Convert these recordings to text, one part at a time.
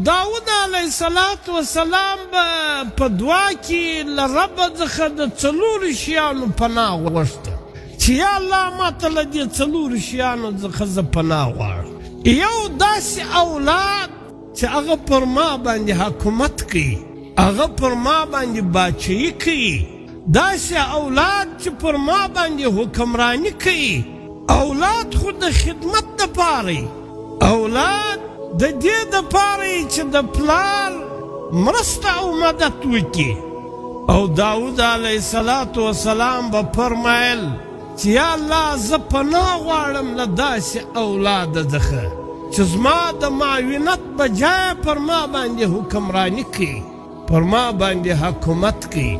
داود علیه السلام به په دعا کې له ربه څخه د څلورو شیانو پناه غوښته چې یا الله ما ته له دې څلورو شیانو څخه زه پناه غواړم. یو داسې اولاد چې هغه پر ما باندې حکومت کوي، هغه پر ما باندې باچهي کوي، داسې اولاد چې پر ما باندې حکمرانی کوي. اولاد خو د خدمت دپاره، اولاد د دې دپاره چې د پلار مرسته او مدد وکړي. او داود علیه السلام به فرمایل چې یا الله زه پناه غواړم له داسې اولاده څخه چې زما د معاونت بجای پر ما باندې حکمرانی کوي، پر ما باندې حکومت کوي.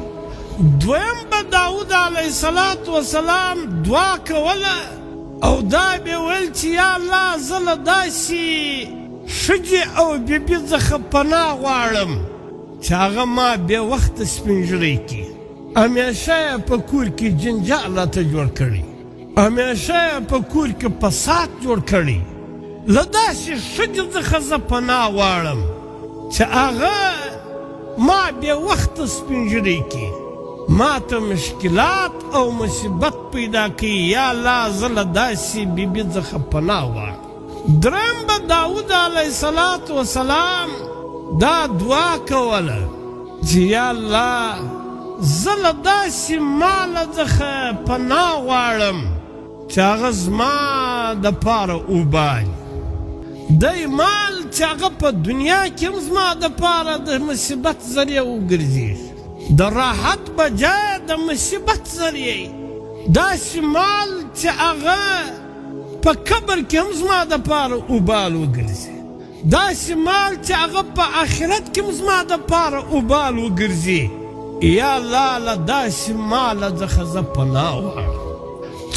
دویم به داود علیه السلام دعا کوله او دا به ویل چې یا الله زه له داسې ښځې او بیبي څخه پناه غواړم چې هغه ما بې وخته سپینږیری کړي، همیشه یې په کور کې جنجال راته جوړ کړي، همیشه یې په کور کې فساد جوړ کړي. له داسې ښځې څخه زه پناه غواړم چې هغه ما بې وخته سپینږیری کړي، ما ته مشکلات او مصیبت پیدا کوي. یا الله زه له داسې بیبي څخه پناه غواړم. دریم به داود علیه السلام دا دعا کوله چې یا الله زه له داسې ماله څخه پناه غواړم چې هغه زما دپاره وبال. دی مال چې هغه په دنیا کې هم زما دپاره د مصیبت ذریعه وګرځي، د راحت بجای د مصیبت ذریعه. داسې مال چې هغه په قبر کې هم زما دپاره وبال وګرځي، داسې مال چې هغه په آخرت کې هم زما دپاره وبال وګرځي. یا الله له داسې ماله څخه زه پناه غواړم.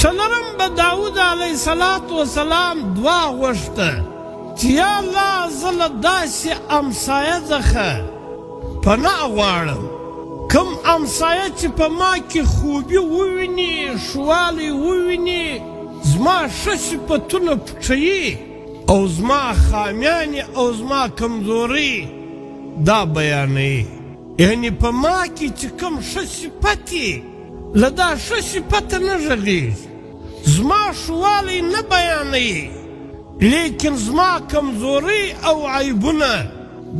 څلورم به داود علیه السلام دعا غوښته چې یا الله زه له داسې امسایه څخه پناه غواړم، کوم امسایه چې په ما کې خوبي وویني، ښوالی وویني، زما ښه صفتونه پټوي او زما خامیانې او زما کمزوري دا بیانوي. یعنی په ما کې چې کوم ښه صفت یې له دا ښه صفته نه غږېږي، زما ښوالی نه بیانوي، لیکن زما کمزوري او عیبونه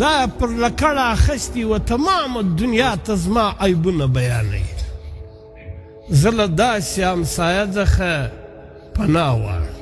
دا پر لکړه اخیستي و تمام دنیا ته زما عیبونه بیانوي. زه له داسې امسایه څخه پناه غواړم.